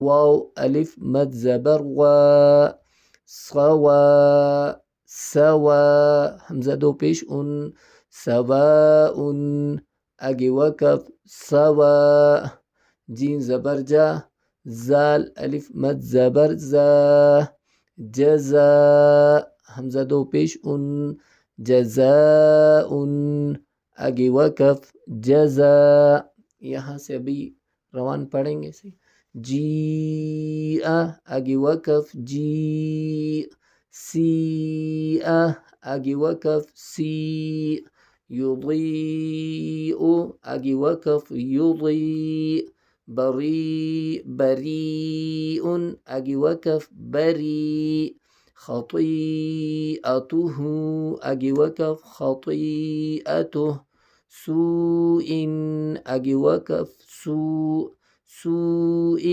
واو ألف مد زبر وا صوا سوا همزة دو پیش ان سواء آگے وقف سوا جین زبر جا زال ألف مد زبر زا جزاء حمزہ دو پیش ان جزاء آگے وقف جزاء. یہاں سے ابھی روان پڑھیں گے سے جی آگے وقف جی سی آگے وقف سی یضیء آگے وقف یضیء بری بریء آگے وقف بری خطیئته آگے وقف خطیئته سوء آگے وقف سوء سوء